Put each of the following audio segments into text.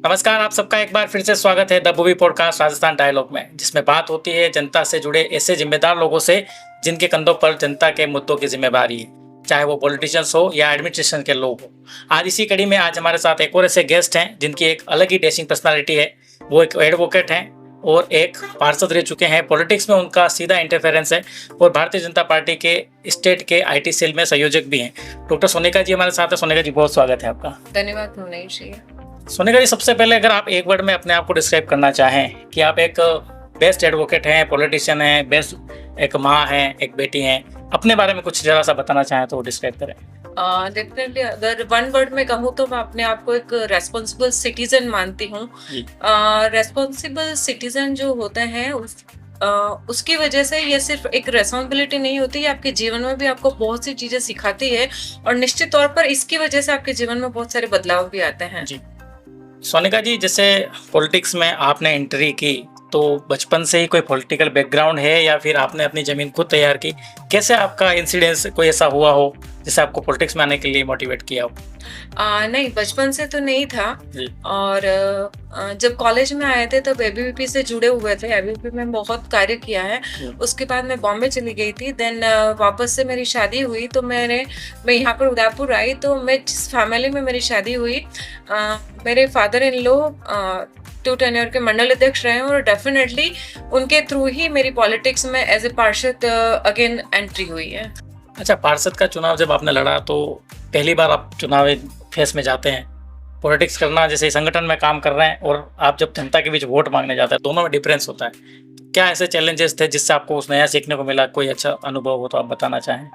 नमस्कार, आप सबका एक बार फिर से स्वागत है the movie podcast Rajasthan dialogue में, जिसमें बात होती है जनता से जुड़े ऐसे जिम्मेदार लोगों से जिनके कंधों पर जनता के मुद्दों की जिम्मेदारी है, चाहे वो पॉलिटिशियंस हो या एडमिनिस्ट्रेशन के लोग हो। आज इसी कड़ी में आज हमारे साथ एक और ऐसे गेस्ट हैं जिनकी एक अलग ही डैशिंग पर्सनालिटी है। वो एक एडवोकेट हैं और एक पार्षद रह चुके हैं। पॉलिटिक्स में उनका सीधा इंटरफेरेंस है और भारतीय जनता पार्टी के स्टेट के IT सेल में संयोजक भी हैं। डॉक्टर सोनिका जी हमारे साथ है। सोनिका जी, बहुत स्वागत है आपका। धन्यवाद मनीष जी। सोनिका जी, सबसे पहले अगर आप एक वर्ड में अपने आप को डिस्क्राइब करना चाहें कि आप एक बेस्ट एडवोकेट हैं, पॉलिटिशियन हैं, बेस्ट एक माँ हैं, एक बेटी हैं, अपने बारे में कुछ जरा सा बताना चाहें तो डिस्क्राइब करें। डेफिनेटली अगर वन वर्ड में कहूँ तो मैं अपने आप को एक रेस्पॉन्सिबल सिटीजन मानती हूँ। रेस्पॉन्सिबल सिटीजन जो होते हैं उसकी वजह से ये सिर्फ एक रेस्पॉन्सिबिलिटी नहीं होती, ये आपके जीवन में भी आपको बहुत सी चीजें सिखाती है और निश्चित तौर पर इसकी वजह से आपके जीवन में बहुत सारे बदलाव भी आते हैं। जी सोनिका जी, जैसे पॉलिटिक्स में आपने एंट्री की तो बचपन से ही कोई पॉलिटिकल बैकग्राउंड है या फिर आपने अपनी जमीन खुद तैयार की? कैसे आपका इंसिडेंस कोई ऐसा हुआ हो जिससे आपको पॉलिटिक्स में आने के लिए मोटिवेट किया हो? नहीं, बचपन से तो नहीं था। और जब कॉलेज में आए थे तब ABVP से जुड़े हुए थे। ABVP में बहुत कार्य किया है। उसके बाद मैं बॉम्बे चली गई थी। देन वापस से मेरी शादी हुई तो मैं यहाँ पर उदयपुर आई। तो मैं जिस फैमिली में मेरी शादी हुई, मेरे फादर इन लॉ 2 टेन्योर के मंडल अध्यक्ष रहे और डेफिनेटली उनके थ्रू ही मेरी पॉलिटिक्स में एज ए पार्षद अगेन एंट्री हुई है। अच्छा, पार्षद का चुनाव जब आपने लड़ा तो पहली बार आप चुनावी फेस में जाते हैं। पॉलिटिक्स करना, जैसे संगठन में काम कर रहे हैं और आप जब जनता के बीच वोट मांगने जाते हैं, दोनों में डिफरेंस होता है। क्या ऐसे चैलेंजेस थे जिससे आपको उस नया सीखने को मिला? कोई अच्छा अनुभव हो तो आप बताना चाहें।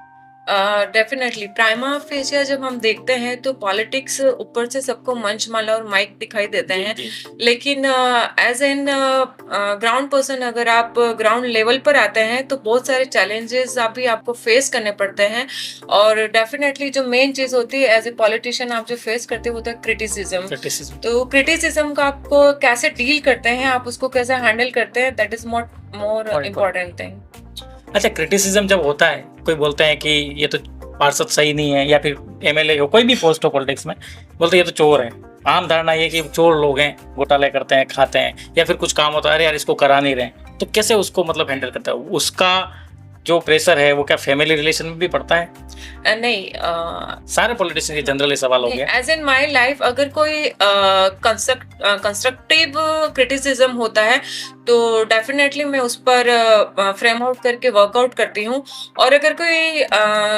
डेफिनेटली प्राइमा फेसिया जब हम देखते हैं तो पॉलिटिक्स ऊपर से सबको मंचमाला और माइक दिखाई देते हैं, लेकिन एज एन ग्राउंड पर्सन अगर आप ग्राउंड लेवल पर आते हैं तो बहुत सारे चैलेंजेस भी आपको फेस करने पड़ते हैं। और डेफिनेटली जो मेन चीज होती है एज ए पॉलिटिशियन आप जो फेस करते हो होता है क्रिटिसिज्म। तो क्रिटिसिज्म का आपको कैसे डील करते हैं, आप उसको कैसे हैंडल करते हैं, that is more important thing. अच्छा, क्रिटिसिज्म जब होता है, कोई बोलते हैं कि ये तो पार्षद सही नहीं है, या फिर MLA हो, कोई भी पोस्ट हो पॉलिटिक्स में, बोलते हैं ये तो चोर है। आम धारणा ये कि चोर लोग हैं, घोटाले करते हैं, खाते हैं, या फिर कुछ काम होता है, अरे यार इसको करा नहीं रहे। तो कैसे उसको मतलब हैंडल करता है? उसका जो प्रेशर है वो क्या फैमिली रिलेशन में भी पड़ता है? नहीं, सारे पॉलिटिशियन के जनरली सवाल हो गया। एज इन माई लाइफ अगर कोई कंस्ट्रक्टिव क्रिटिसिज्म होता है तो डेफिनेटली मैं उस पर फ्रेम आउट करके वर्कआउट करती हूँ। और अगर कोई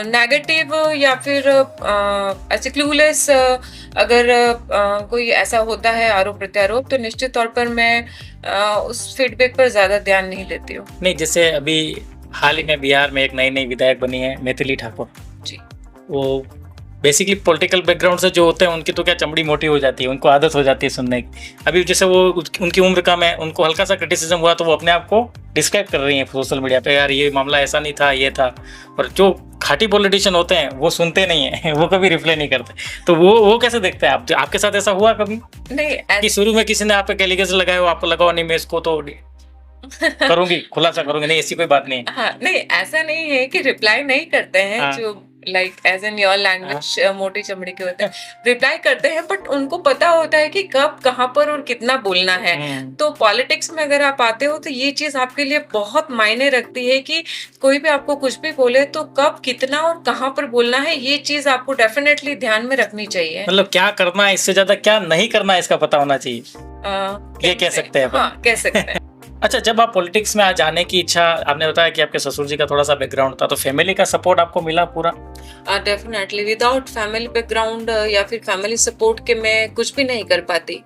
नेगेटिव या फिर ऐसे क्लूलेस अगर कोई ऐसा होता है आरोप प्रत्यारोप, तो निश्चित तौर पर मैं उस फीडबैक पर ज्यादा ध्यान नहीं देती हूँ। नहीं, जैसे अभी हाल ही में बिहार में एक नई विधायक बनी है मैथिली ठाकुर जी। वो बेसिकली पॉलिटिकल बैकग्राउंड से जो होते हैं उनकी तो क्या चमड़ी मोटी हो जाती है, उनको आदत हो जाती है सुनने की। अभी जैसे वो उनकी उम्र कम है, उनको हल्का सा क्रिटिसिज्म हुआ तो वो अपने आप को डिस्क्राइब कर रही हैं सोशल मीडिया पे, यार ये मामला ऐसा नहीं था, ये था। और जो खाटी पॉलिटिशियन होते हैं वो सुनते नहीं है, वो कभी रिप्लाई नहीं करते। तो वो कैसे देखते हैं आप? आपके साथ ऐसा हुआ कभी नहीं कि शुरू में किसी ने आप पे एलिगेशन लगाया हो, आपको लगा नहीं मैं इसको तो करूंगी, खुलासा करूंगी? नहीं, ऐसी कोई बात नहीं। हाँ, नहीं, ऐसा नहीं है कि रिप्लाई नहीं करते हैं। हाँ। जो like as an your language मोटी चमड़ी के होते हैं, रिप्लाई करते हैं, बट उनको पता होता है कि कब, कहाँ पर और कितना बोलना है। तो पॉलिटिक्स में अगर आप आते हो तो ये चीज आपके लिए बहुत मायने रखती है कि कोई भी आपको कुछ भी बोले तो कब, कितना और कहाँ पर बोलना है, ये चीज आपको डेफिनेटली ध्यान में रखनी चाहिए। मतलब क्या करना है, इससे ज्यादा क्या नहीं करना है इसका पता होना चाहिए, ये कह सकते हैं। हाँ, कह सकते हैं। अच्छा, जब आप पॉलिटिक्स में आ जाने की इच्छा, आपने बताया कि आपके ससुर जी का थोड़ा सा बैकग्राउंड था, तो फैमिली का सपोर्ट आपको मिला पूरा? डेफिनेटली विदाउट फैमिली बैकग्राउंड या फिर फैमिली सपोर्ट के मैं कुछ भी नहीं कर पाती।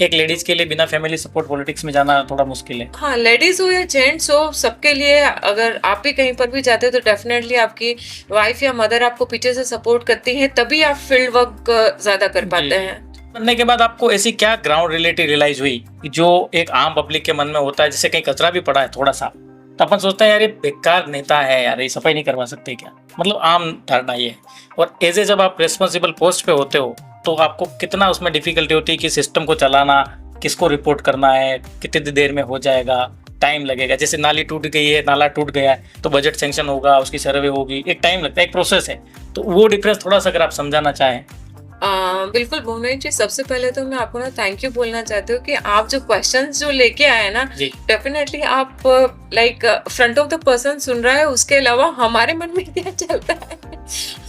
एक लेडीज के लिए बिना फैमिली सपोर्ट पॉलिटिक्स में जाना थोड़ा मुश्किल है। हाँ, लेडीज हो या जेंट्स हो, सबके लिए अगर आप भी कहीं पर भी जाते हो तो डेफिनेटली आपकी वाइफ या मदर आपको पीछे से सपोर्ट करती है, तभी आप फील्ड वर्क ज्यादा कर पाते हैं। बनने के बाद आपको ऐसी क्या ग्राउंड रिलेटेड रियलाइज हुई जो एक आम पब्लिक के मन में होता है, जैसे कहीं कचरा भी पड़ा है थोड़ा सा तो अपन सोचते हैं यार ये बेकार नेता है, यार ये सफाई नहीं करवा सकते क्या? मतलब आम धारणा ये है। और एज ए जब आप रेस्पॉन्सिबल पोस्ट पे होते हो तो आपको कितना उसमें डिफिकल्टी होती है कि सिस्टम को चलाना, किसको रिपोर्ट करना है, कितनी देर में हो जाएगा, टाइम लगेगा। जैसे नाली टूट गई है, नाला टूट गया है तो बजट सेंक्शन होगा, उसकी सर्वे होगी, एक टाइम लगता है, एक प्रोसेस है। तो वो डिफरेंस थोड़ा सा अगर आप समझाना चाहें। बिल्कुल भुवनेश जी, सबसे पहले तो मैं आपको ना थैंक यू बोलना चाहती हूँ कि आप जो क्वेश्चंस जो लेके आए ना, जी डेफिनेटली आप like front of the person सुन रहा है, उसके अलावा हमारे मन में क्या चलता है,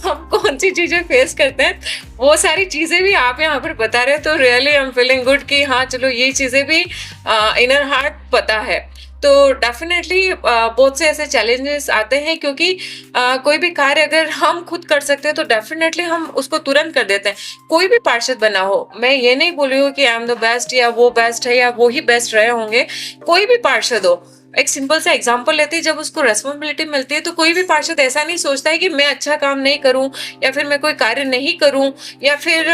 हम कौन सी चीजें फेस करते हैं, वो सारी चीजें भी आप यहाँ पर बता रहे हैं, तो really I am feeling good कि हाँ चलो ये चीजें भी इनर हार्ट पता है। तो डेफिनेटली बहुत से ऐसे चैलेंजेस आते हैं, क्योंकि कोई भी कार्य अगर हम खुद कर सकते हैं तो डेफिनेटली हम उसको तुरंत कर देते हैं। कोई भी पार्षद बना हो, मैं ये नहीं बोल रही हूँ कि आई एम द बेस्ट या वो बेस्ट है या वो ही बेस्ट रहे होंगे, कोई भी पार्षद हो, एक सिंपल सा एग्जांपल लेते हैं, जब उसको रेस्पॉन्सिबिलिटी मिलती है तो कोई भी पार्षद ऐसा नहीं सोचता है कि मैं अच्छा काम नहीं करूं या फिर मैं कोई कार्य नहीं करूं, या फिर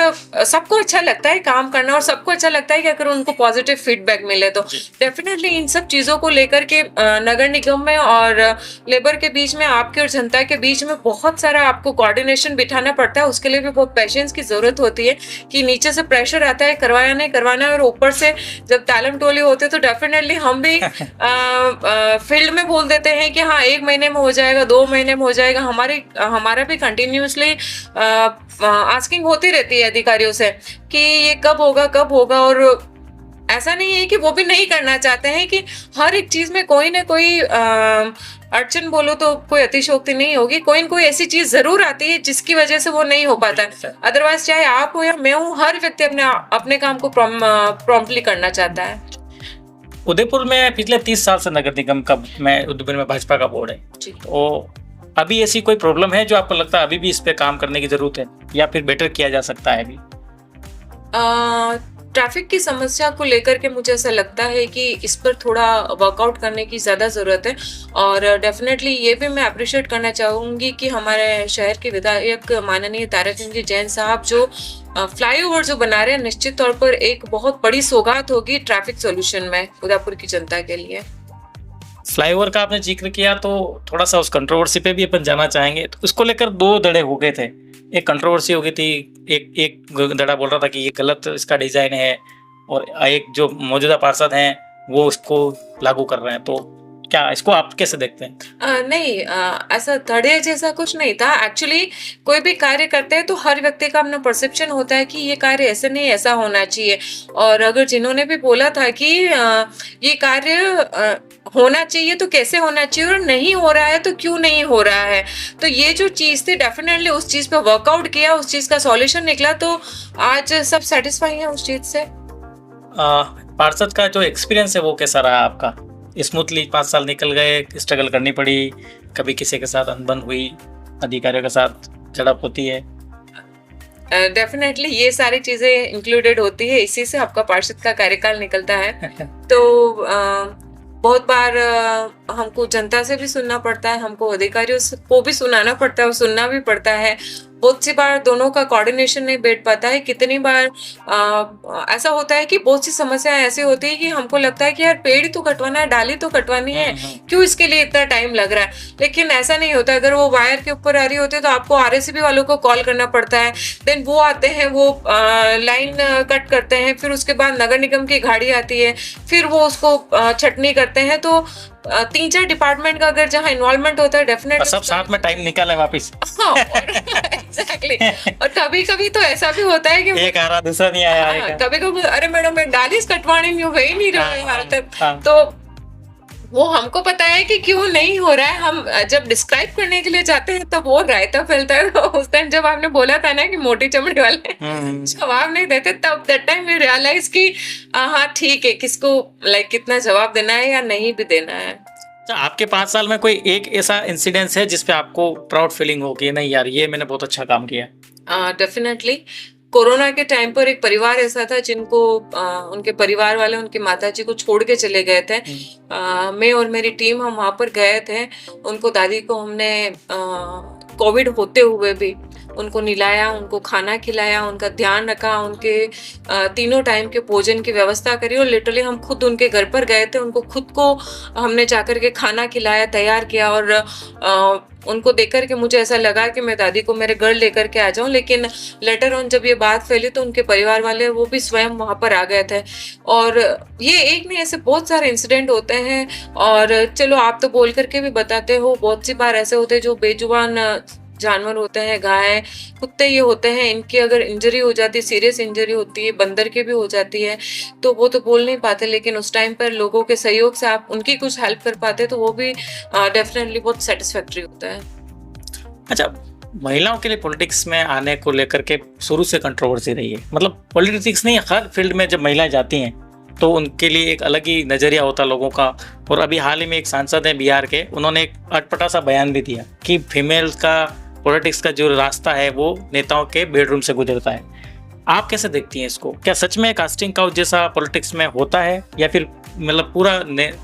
सबको अच्छा लगता है काम करना और सबको अच्छा लगता है कि अगर उनको पॉजिटिव फीडबैक मिले तो डेफिनेटली इन सब चीजों को लेकर के नगर निगम में और लेबर के बीच में, आपके और जनता के बीच में बहुत सारा आपको कोऑर्डिनेशन बिठाना पड़ता है। उसके लिए भी बहुत पेशेंस की जरूरत होती है कि नीचे से प्रेशर आता है, करवाया नहीं करवाना है, और ऊपर से जब तालम टोली होते हैं तो डेफिनेटली हम भी फील्ड में बोल देते हैं कि हाँ 1 महीने में हो जाएगा, 2 महीने में हो जाएगा। हमारा भी कंटिन्यूसली आस्किंग होती रहती है अधिकारियों से कि ये कब होगा, और ऐसा नहीं है कि वो भी नहीं करना चाहते हैं कि हर एक चीज में कोई ना कोई अड़चन, बोलो तो कोई अतिशयोक्ति नहीं होगी, कोई ना कोई ऐसी चीज जरूर आती है जिसकी वजह से वो नहीं हो पाता है। अदरवाइज चाहे आप हो या मैं हूँ, हर व्यक्ति अपने काम को प्रॉम्प्टली करना चाहता है। उदयपुर में पिछले 30 साल से नगर निगम का उदयपुर में भाजपा का बोर्ड है, तो अभी ऐसी कोई प्रॉब्लम है जो आपको लगता है अभी भी इस पे काम करने की जरूरत है या फिर बेटर किया जा सकता है अभी? ट्रैफिक की समस्या को लेकर के मुझे ऐसा लगता है कि इस पर थोड़ा वर्कआउट करने की ज़्यादा ज़रूरत है, और डेफिनेटली ये भी मैं अप्रिशिएट करना चाहूँगी कि हमारे शहर के विधायक माननीय तारक जैन साहब जो फ्लाईओवर जो बना रहे हैं, निश्चित तौर पर एक बहुत बड़ी सौगात होगी ट्रैफिक सोल्यूशन में उदयपुर की जनता के लिए। फ्लाईओवर का आपने जिक्र किया तो थोड़ा सा उस कंट्रोवर्सी पे भी अपन जाना चाहेंगे। तो उसको लेकर 2 धड़े हो गए थे, एक कंट्रोवर्सी हो गई थी, एक धड़ा बोल रहा था कि ये गलत इसका डिजाइन है, और एक जो मौजूदा पार्षद हैं वो उसको लागू कर रहे हैं। तो क्या इसको आप कैसे देखते हैं? नहीं, ऐसा धड़े जैसा कुछ नहीं था। एक्चुअली कोई भी कार्य करते हैं तो हर व्यक्ति का अपना परसेप्शन होता है कि ये कार्य ऐसे नहीं, ऐसा होना चाहिए। और अगर जिन्होंने भी बोला था कि ये कार्य होना चाहिए तो कैसे होना चाहिए, और नहीं हो रहा है तो क्यों नहीं हो रहा है, तो ये जो चीज थी डेफिनेटली उस चीज पे वर्कआउट किया, उस चीज का सॉल्यूशन निकला, तो आज सब सेटिस्फाई है उस चीज से। पार्षद का जो एक्सपीरियंस है वो कैसा रहा आपका? स्मूथली 5 साल निकल गए, स्ट्रगल करनी पड़ी, कभी किसी के साथ अनबन हुई, अधिकारियों के साथ झड़प होती है? डेफिनेटली ये सारी चीजें इंक्लूडेड होती है, इसी से आपका पार्षद का कार्यकाल निकलता है। तो बहुत बार हमको जनता से भी सुनना पड़ता है, हमको अधिकारियों को भी सुनाना पड़ता है और सुनना भी पड़ता है। बहुत सी बार दोनों का कोऑर्डिनेशन नहीं बैठ पाता है। कितनी बार ऐसा होता है कि बहुत सी समस्याएं ऐसी होती है कि हमको लगता है कि यार पेड़ ही तो कटवाना है, डाली तो कटवानी है, क्यों इसके लिए इतना टाइम लग रहा है। लेकिन ऐसा नहीं होता, अगर वो वायर के ऊपर आ रही होती है तो आपको आरएसीबी वालों को कॉल करना पड़ता है, देन वो आते हैं, वो लाइन कट करते हैं, फिर उसके बाद नगर निगम की गाड़ी आती है, फिर वो उसको छटनी करते हैं। तो 3-4 डिपार्टमेंट का अगर जहाँ इन्वॉल्वमेंट होता है डेफिनेटली सब साथ में टाइम निकाले वापिस। एग्जैक्टली। और कभी कभी तो ऐसा भी होता है कि एक आ रहा दूसरा नहीं आया, कभी कभी अरे मैडम मैं डाली कटवाने में हो ही नहीं रहा है हाल तक। तो वो हमको पता है कि क्यों नहीं हो रहा है। हम जब डिस्क्राइब करने के लिए जाते हैं तब वो रायता फैलता है। तो उस टाइम जब आपने बोला था ना कि मोटी चमड़ी वाले जवाब नहीं देते, तब दैट टाइम वी रियलाइज कि हाँ ठीक है, किसको लाइक कितना जवाब देना है या नहीं भी देना है। आपके 5 साल में कोई एक ऐसा इंसिडेंस है जिसपे आपको प्राउड फीलिंग हो कि नहीं यार ये मैंने बहुत अच्छा काम किया? डेफिनेटली कोरोना के टाइम पर एक परिवार ऐसा था जिनको उनके परिवार वाले उनकी माताजी को छोड़ के चले गए थे। मैं और मेरी टीम हम वहाँ पर गए थे। उनको दादी को हमने कोविड होते हुए भी उनको निलाया, उनको खाना खिलाया, उनका ध्यान रखा, उनके 3 टाइम के भोजन की व्यवस्था करी। और लिटरली हम खुद उनके घर पर गए थे, उनको खुद को हमने जाकर के खाना खिलाया, तैयार किया। और उनको देख कर के मुझे ऐसा लगा कि मैं दादी को मेरे घर लेकर के आ जाऊं। लेकिन लेटर ऑन जब ये बात फैली तो उनके परिवार वाले वो भी स्वयं वहां पर आ गए थे। और ये एक नहीं, ऐसे बहुत सारे इंसिडेंट होते हैं। और चलो आप तो बोल करके भी बताते हो, बहुत सी बार ऐसे होते हैं जो बेजुबान जानवर होते हैं, गाय, कुत्ते ये होते हैं, इनकी अगर इंजरी हो जाती है, सीरियस इंजरी होती है, बंदर की भी हो जाती है, तो वो तो बोल नहीं पाते, लेकिन उस टाइम पर लोगों के सहयोग से आप उनकी कुछ हेल्प कर पाते तो वो भी डेफिनेटली बहुत सेटिस्फैक्टरी होता है। अच्छा, महिलाओं के लिए पॉलिटिक्स में आने को लेकर के शुरू से कंट्रोवर्सी रही है। मतलब पॉलिटिक्स नहीं, हर फील्ड में जब महिलाएं जाती हैं तो उनके लिए एक अलग ही नज़रिया होता है लोगों का। और अभी हाल ही में एक सांसद हैं बिहार के, उन्होंने एक अटपटा सा बयान भी दिया कि फीमेल्स का पॉलिटिक्स का जो रास्ता है वो नेताओं के बेडरूम से गुजरता है। आप कैसे देखती हैं इसको? क्या सच में कास्टिंग काउच जैसा पॉलिटिक्स में होता है, या फिर मतलब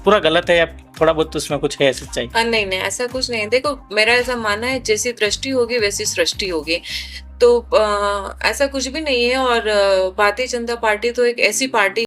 पूरा गलत है, या थोड़ा बहुत उसमें कुछ है सच्चाई? नहीं नहीं, ऐसा कुछ नहीं है। देखो, मेरा ऐसा मानना है, जैसी दृष्टि होगी वैसी सृष्टि होगी। तो ऐसा कुछ भी नहीं है। और भारतीय जनता पार्टी तो एक ऐसी पार्टी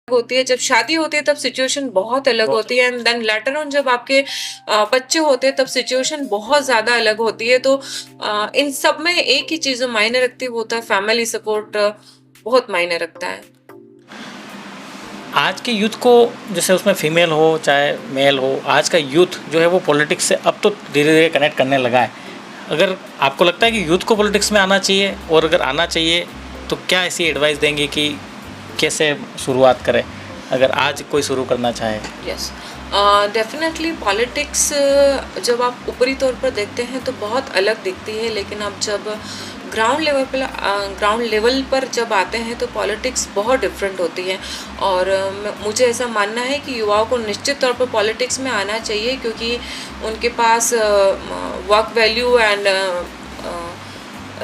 होती है, जब शादी होती है तब सिचुएशन बहुत अलग होती है, एंड देन लेटर ऑन जब आपके बच्चे होते हैं तब सिचुएशन बहुत ज्यादा अलग होती है। तो इन सब में एक ही चीज जो मायने रखती है वो होता है फैमिली सपोर्ट, बहुत मायने रखता है। आज के यूथ को, जैसे उसमें फीमेल हो चाहे मेल हो, आज का यूथ जो है वो पॉलिटिक्स से अब तो धीरे धीरे कनेक्ट करने लगा है। अगर आपको लगता है कि यूथ को पॉलिटिक्स में आना चाहिए, और अगर आना चाहिए तो क्या ऐसी एडवाइस देंगे कि कैसे शुरुआत करें? अगर आज कोई शुरू करना चाहे? यस, डेफिनेटली पॉलिटिक्स जब आप ऊपरी तौर पर देखते हैं तो बहुत अलग दिखती है, लेकिन आप जब ग्राउंड लेवल पर जब आते हैं तो पॉलिटिक्स बहुत डिफरेंट होती है। और मुझे ऐसा मानना है कि युवाओं को निश्चित तौर पर पॉलिटिक्स में आना चाहिए, क्योंकि उनके पास वर्क वैल्यू एंड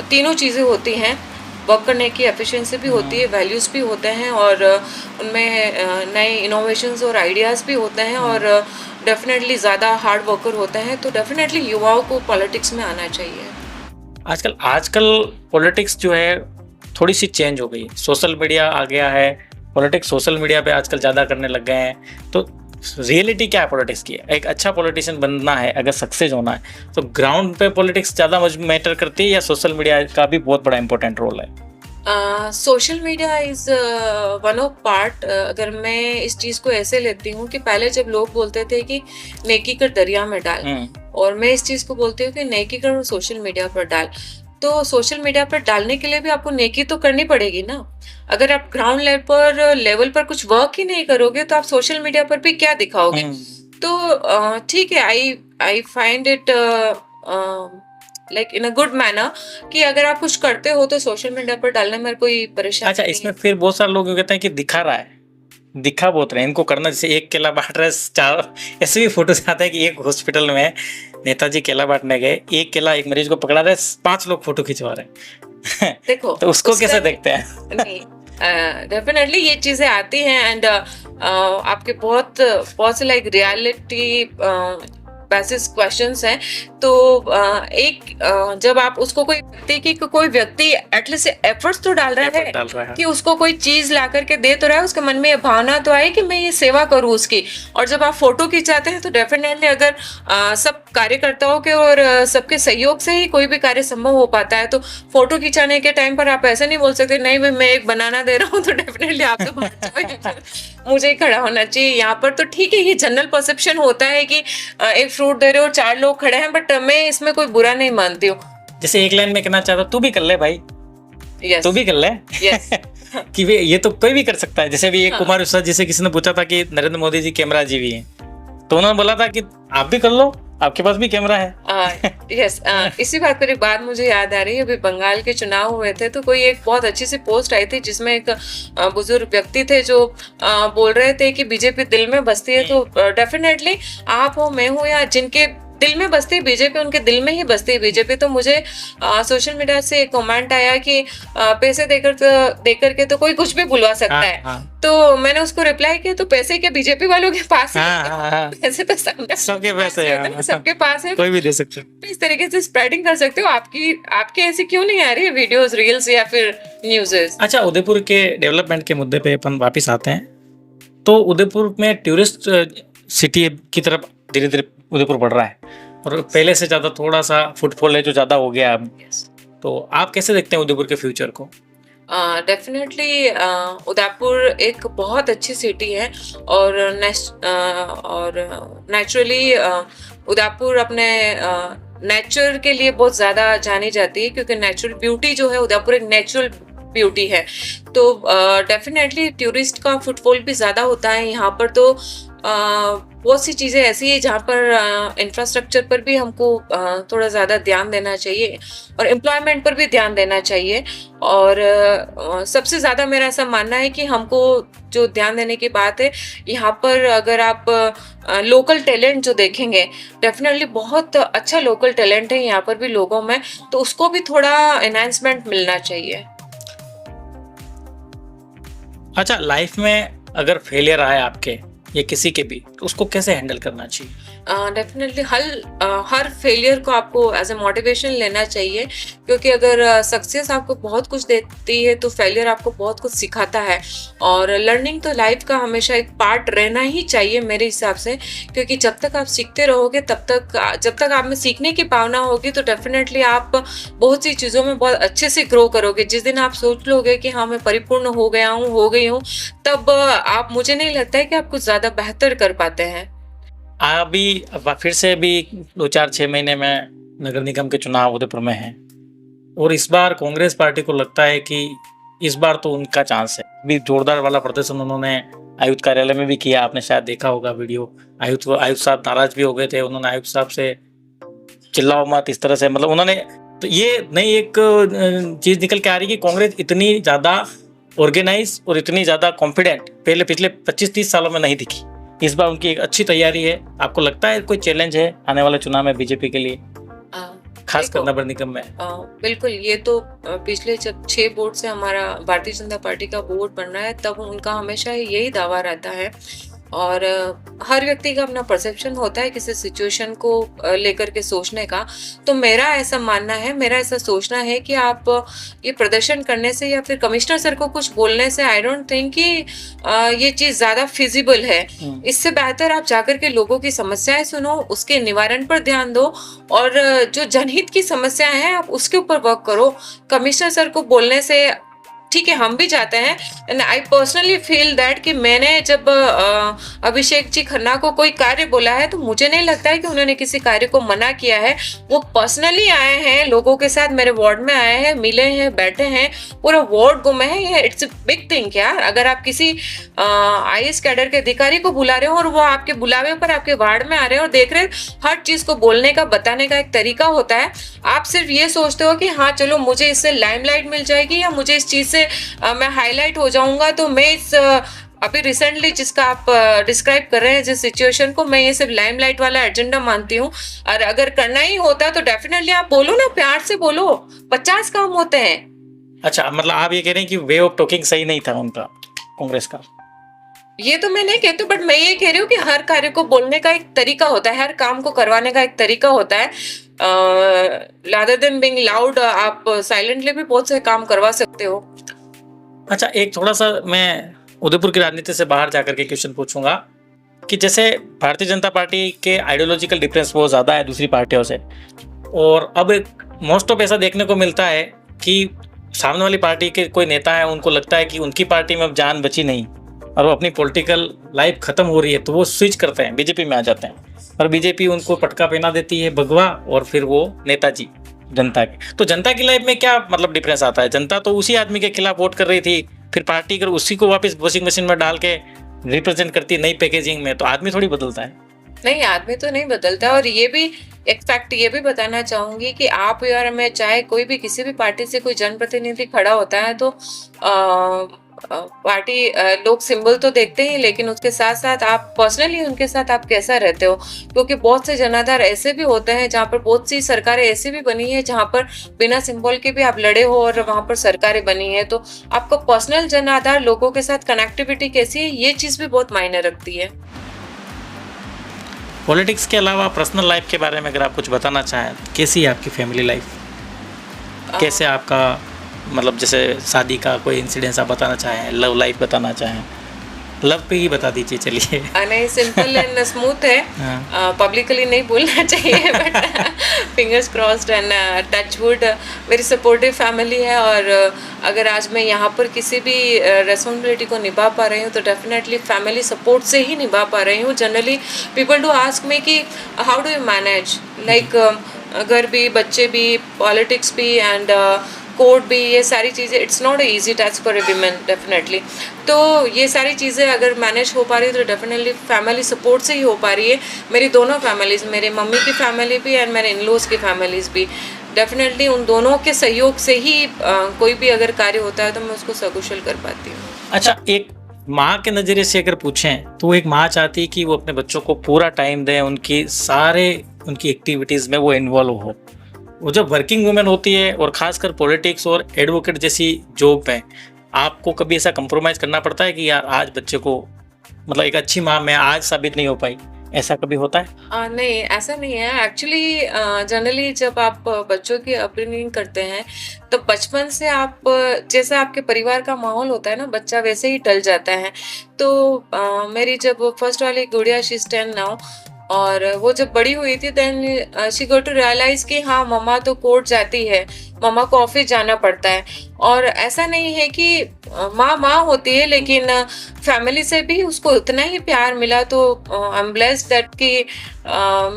तीनों चीज़ें होती हैं। वर्क करने की एफिशिएंसी भी होती है, वैल्यूज़ भी होते हैं, और उनमें नए इनोवेशंस और आइडियाज़ भी होते हैं, और डेफिनेटली ज़्यादा हार्ड वर्कर होते हैं। तो डेफिनेटली युवाओं को पॉलिटिक्स में आना चाहिए। आजकल पॉलिटिक्स जो है थोड़ी सी चेंज हो गई, सोशल मीडिया आ गया है, पॉलिटिक्स सोशल मीडिया पे आजकल ज़्यादा करने लग गए हैं। तो रियलिटी क्या है पॉलिटिक्स की? एक अच्छा पॉलिटिशियन बनना है, अगर सक्सेस होना है, तो ग्राउंड पे पॉलिटिक्स ज़्यादा मैटर करती है या सोशल मीडिया का भी बहुत बड़ा इंपॉर्टेंट रोल है? Social media is one of part. अगर मैं इस चीज़ को ऐसे लेती हूँ कि पहले जब लोग बोलते थे कि नेकी कर दरिया में डाल, और मैं इस चीज़ को बोलती हूँ कि नेकी कर सोशल मीडिया पर डाल। तो सोशल मीडिया पर डालने के लिए भी आपको नेकी तो करनी पड़ेगी ना। अगर आप ग्राउंड लेवल पर कुछ वर्क ही नहीं करोगे तो आप सोशल मीडिया पर भी क्या दिखाओगे? तो ठीक है, I find it like in a good manner कि अगर आप कुछ करते हो तो सोशल मीडिया पर डालने में कोई परेशानी अच्छा, नहीं इसमें है। फिर बहुत सारे लोग कहते हैं कि दिखा रहा है, दिखा बहुत रहे हैं, इनको करना, जैसे एक केला बांट रहे हैं, चार ऐसे भी फोटो आते हैं कि एक हॉस्पिटल में नेताजी केला बांटने गए, एक केला एक मरीज को पकड़ा रहे, 5 लोग फोटो खिंचवा रहे हैं। देखो, तो उसको कैसे देखते हैं? नहीं, डेफिनेटली ये चीजें आती हैं, एंड आपके बहुत से लाइक रियलिटी बेसिस क्वेश्चंस हैं। तो जब आप उसको कोई व्यक्ति एटलीस्ट एफर्ट्स तो डाल रहा है कि उसको कोई चीज ला करके दे तो रहा है, उसके मन में ये भावना तो आए कि मैं ये सेवा करूँ उसकी। और जब आप फोटो खिंचाते हैं तो डेफिनेटली अगर सब कार्यकर्ताओं के और सबके सहयोग से ही कोई भी कार्य संभव हो पाता है, तो फोटो खिंचाने के टाइम पर आप ऐसे नहीं बोल सकते नहीं भाई मैं एक बनाना दे रहा हूँ, तो डेफिनेटली आप तो बात मुझे ही खड़ा होना चाहिए यहाँ पर। तो ठीक है, ये जनरल परसेप्शन होता है कि एक फ्रूट दे रहे हो, 4 लोग खड़े हैं, बट मैं इसमें कोई बुरा नहीं मानती हूँ। जैसे एक लाइन में कहना चाहता, तू भी कर ले भाई, Yes. तू भी कर ले। Yes. कि ये तो कोई भी कर सकता है। जैसे भी एक कुमार विश्वास जिसे किसी ने पूछा था कि नरेंद्र मोदी जी कैमरा जीवी हैं, तो उन्होंने बोला था कि आप भी कर लो, आपके पास भी कैमरा है। यस, इसी बात पर एक बात मुझे याद आ रही है। अभी बंगाल के चुनाव हुए थे तो कोई एक बहुत अच्छी सी पोस्ट आई थी जिसमें एक बुजुर्ग व्यक्ति थे जो बोल रहे थे कि बीजेपी दिल में बसती है। तो डेफिनेटली आप हो, मैं हूँ, या जिनके दिल में बसती है बीजेपी, उनके दिल में ही बसती है बीजेपी। तो मुझे सोशल मीडिया से एक कमेंट आया कि पैसे देकर के तो कोई कुछ भी बुलवा सकता है। तो मैंने उसको रिप्लाई किया, तो पैसे क्या बीजेपी वालों के पास है? पैसे तो सबके पैसे हैं, सबके पास है, कोई भी दे सकते हैं। तो इस तरीके से स्प्रेडिंग कर सकते हो। आपके ऐसे क्यों नहीं आ रही है वीडियोस, रील्स या फिर न्यूज़ेस? अच्छा, उदयपुर के डेवलपमेंट के मुद्दे पे अपन वापस आते हैं। तो उदयपुर में टूरिस्ट सिटी की तरफ धीरे धीरे उदयपुर बढ़ रहा है, और पहले से ज़्यादा थोड़ा सा फुटफॉल है जो ज़्यादा हो गया अब। तो आप कैसे देखते हैं उदयपुर के फ्यूचर को? डेफिनेटली उदयपुर एक बहुत अच्छी सिटी है, और नेचुरली उदयपुर अपने नेचर के लिए बहुत ज़्यादा जानी जाती है, क्योंकि नेचुरल ब्यूटी जो है, उदयपुर एक नेचुरल ब्यूटी है। तो डेफिनेटली टूरिस्ट का फुटफॉल भी ज़्यादा होता है यहाँ पर। तो बहुत सी चीज़ें ऐसी है जहाँ पर इंफ्रास्ट्रक्चर पर भी हमको थोड़ा ज़्यादा ध्यान देना चाहिए, और एम्प्लॉयमेंट पर भी ध्यान देना चाहिए। और सबसे ज़्यादा मेरा ऐसा मानना है कि हमको जो ध्यान देने की बात है, यहाँ पर अगर आप लोकल टैलेंट जो देखेंगे, डेफिनेटली बहुत अच्छा लोकल टैलेंट है यहाँ पर भी लोगों में, तो उसको भी थोड़ा एनहांसमेंट मिलना चाहिए। अच्छा, लाइफ में अगर फेलियर आए आपके या किसी के भी, तो उसको कैसे हैंडल करना चाहिए? डेफिनेटली हर फेलियर को आपको एज ए मोटिवेशन लेना चाहिए, क्योंकि अगर सक्सेस आपको बहुत कुछ देती है तो फेलियर आपको बहुत कुछ सिखाता है। और लर्निंग तो लाइफ का हमेशा एक पार्ट रहना ही चाहिए मेरे हिसाब से, क्योंकि जब तक आप सीखते रहोगे जब तक आप में सीखने की भावना होगी तो डेफिनेटली आप बहुत सी चीज़ों में बहुत अच्छे से ग्रो करोगे। जिस दिन आप सोच लोगे कि हाँ मैं परिपूर्ण हो गई हूँ, तब आप, मुझे नहीं लगता है कि आप कुछ ज़्यादा बेहतर कर पाते हैं। अभी फिर से भी 2-4-6 महीने में नगर निगम के चुनाव उदयपुर में हैं, और इस बार कांग्रेस पार्टी को लगता है कि इस बार तो उनका चांस है। अभी जोरदार वाला प्रदर्शन उन्होंने आयुक्त कार्यालय में भी किया, आपने शायद देखा होगा वीडियो। आयुक्त साहब नाराज भी हो गए थे, उन्होंने आयुक्त साहब से चिल्लाओ मत इस तरह से, मतलब उन्होंने, तो ये नई एक चीज निकल के आ रही है कि कांग्रेस इतनी ज्यादा ऑर्गेनाइज और इतनी ज्यादा कॉन्फिडेंट पहले पिछले 25-30 सालों में नहीं दिखी। इस बार उनकी एक अच्छी तैयारी है। आपको लगता है कोई चैलेंज है आने वाले चुनाव में बीजेपी के लिए, खासकर नगर निगम में? बिल्कुल, ये तो पिछले जब 6 बोर्ड से हमारा भारतीय जनता पार्टी का बोर्ड बन रहा है तब उनका हमेशा यही दावा रहता है, और हर व्यक्ति का अपना परसेप्शन होता है किसी सिचुएशन को लेकर के सोचने का। तो मेरा ऐसा मानना है, मेरा ऐसा सोचना है कि आप ये प्रदर्शन करने से या फिर कमिश्नर सर को कुछ बोलने से आई डोंट थिंक कि ये चीज ज्यादा फिजिबल है। इससे बेहतर आप जाकर के लोगों की समस्याएं सुनो, उसके निवारण पर ध्यान दो, और जो जनहित की समस्याएं हैं आप उसके ऊपर वर्क करो। कमिश्नर सर को बोलने से ठीक है, हम भी चाहते हैं, and I personally feel that कि मैंने जब अभिषेक जी खन्ना को कोई कार्य बोला है तो मुझे नहीं लगता है कि उन्होंने किसी कार्य को मना किया है। वो पर्सनली आए हैं, लोगों के साथ मेरे वार्ड में आए हैं, मिले हैं, बैठे हैं, पूरा वार्ड घूमे हैं। इट्स अ बिग थिंग यार। अगर आप किसी IAS कैडर के अधिकारी को बुला रहे हो और वो आपके बुलावे पर आपके वार्ड में आ रहे हो और देख रहे हो, हर चीज को बोलने का, बताने का एक तरीका होता है। आप सिर्फ ये सोचते हो कि हाँ चलो मुझे इससे लाइमलाइट मिल जाएगी या मुझे इस चीज से मैं हाईलाइट हो जाऊंगा, तो मैं इस अभी रिसेंटली जिसका आप डिस्क्राइब कर रहे हैं जिस सिचुएशन को, मैं ये सिर्फ लाइमलाइट वाला एजेंडा मानती हूँ। और अगर करना ही होता तो डेफिनेटली आप बोलो ना, प्यार से बोलो, 50 काम होते हैं। अच्छा, मतलब आप ये कह रहे हैं कि वे ऑफ टॉकिंग सही नहीं था उनका, कांग्रेस का? ये तो मैं नहीं कहती, बट मैं ये कह रही हूँ कि हर कार्य को बोलने का एक तरीका होता है, हर काम को करवाने का एक तरीका होता है। rather than being loud, आप साइलेंटली भी बहुत से काम करवा सकते हो। अच्छा, एक थोड़ा सा मैं उदयपुर की राजनीति से बाहर जाकर के क्वेश्चन पूछूंगा कि जैसे भारतीय जनता पार्टी के आइडियोलॉजिकल डिफरेंस बहुत ज़्यादा है दूसरी पार्टियों से, और अब मोस्ट ऑफ ऐसा देखने को मिलता है कि सामने वाली पार्टी के कोई नेता है, उनको लगता है कि उनकी पार्टी में अब जान बची नहीं और वो अपनी पॉलिटिकल लाइफ खत्म हो रही है, तो वो स्विच करते हैं, बीजेपी में आ जाते हैं, और बीजेपी उनको पटका पहना देती है भगवा, और फिर वो नेताजी जनता के। तो जनता की लाइफ में क्या मतलब डिफरेंस आता है? जनता तो उसी आदमी के खिलाफ वोट कर रही थी, फिर पार्टी कर उसी को वापस वॉशिंग मशीन में डाल के रिप्रेजेंट करती है नई पैकेजिंग में, तो आदमी थोड़ी बदलता है। नहीं, आदमी तो नहीं बदलता। और ये भी एक फैक्ट ये भी बताना चाहूंगी कि आप या मैं, चाहे कोई भी किसी भी पार्टी से कोई जनप्रतिनिधि खड़ा होता है तो पार्टी लोग सिंबल तो देखते ही, लेकिन उसके साथ साथ आप पर्सनली उनके साथ आप कैसा रहते हो, क्योंकि बहुत से जनाधार ऐसे भी होते हैं जहाँ पर बहुत सी सरकारें ऐसी भी बनी है जहाँ पर बिना सिंबल के भी आप लड़े हो और वहां पर सरकारें बनी है। तो आपका पर्सनल जनाधार, लोगों के साथ कनेक्टिविटी कैसी है, ये चीज भी बहुत मायने रखती है। पॉलिटिक्स के अलावा पर्सनल लाइफ के बारे में अगर आप कुछ बताना चाहें, कैसी है आपकी फैमिली लाइफ? कैसे आपका मतलब जैसे शादी का कोई इंसिडेंस आप बताना चाहें, लव लाइफ बताना चाहें? लव पे ही बता दीजिए चलिए। नहीं, सिंपल एंड स्मूथ है। पब्लिकली नहीं बोलना चाहिए, but fingers crossed and touch wood, very supportive family है। और अगर आज मैं यहाँ पर किसी भी रेस्पॉन्सिबिलिटी को निभा पा रही हूँ तो डेफिनेटली फैमिली सपोर्ट से ही निभा पा रही हूँ। Generally people do ask me कि how do you manage, like घर भी, बच्चे भी, पॉलिटिक्स भी एंड कोर्ट भी, ये सारी चीज़ें, it's not easy task for a women definitely. तो ये सारी चीज़ें अगर मैनेज हो पा रही है तो डेफिनेटली फैमिली सपोर्ट से ही हो पा रही है। मेरी दोनों फैमिलीज़, मेरे मम्मी की फैमिली भी एंड मेरे इन-लॉज की फैमिलीज़ भी, डेफिनेटली उन दोनों के सहयोग से ही कोई भी अगर कार्य होता है तो मैं उसको सकुशल कर पाती हूँ। अच्छा, एक माँ के नज़रिए से अगर पूछें तो एक माँ चाहती है कि वो अपने बच्चों को पूरा टाइम दें, उनकी एक्टिविटीज़ में वो इन्वॉल्व हो। वो जब वर्किंग वुमेन होती है और खासकर पॉलिटिक्स और एडवोकेट जैसी जॉब में, आपको कभी ऐसा कंप्रोमाइज़ करना पड़ता है कि यार आज बच्चे को, मतलब एक अच्छी माँ मैं आज साबित नहीं हो पाई, ऐसा कभी होता है? नहीं, ऐसा नहीं है एक्चुअली। जनरली जब आप बच्चों की अपब्रिंगिंग करते हैं तो बचपन से आप, जैसा आपके परिवार का माहौल होता है ना, बच्चा वैसे ही ढल जाता है। तो मेरी जब फर्स्ट वाली गुड़िया, शी इज 10 नाउ, और वो जब बड़ी हुई थी then she got to realise कि हाँ मम्मा तो कोर्ट जाती है, मम्मा को ऑफिस जाना पड़ता है। और ऐसा नहीं है कि माँ होती है, लेकिन फैमिली से भी उसको उतना ही प्यार मिला। तो आई एम ब्लेस्ड दैट कि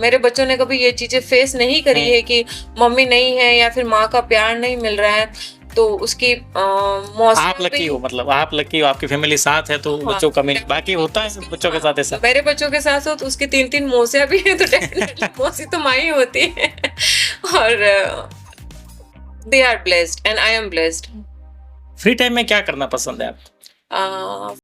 मेरे बच्चों ने कभी ये चीज़ें फेस नहीं करी है कि मम्मी नहीं है या फिर माँ का प्यार नहीं मिल रहा है। तो उसकी आप मौसियाँ लकी भी हो, मतलब आप लकी हो, आपकी फैमिली साथ है तो हाँ, बच्चों का मिल, बाकी होता है बच्चों के साथ ऐसा। मेरे बच्चों के साथ साथ उसकी 3-3 मौसियाँ भी हैं, तो डेफिनेटली मौसी तो माँ ही होती है। और they are blessed and I am blessed. Free time में क्या करना पसंद है आपको?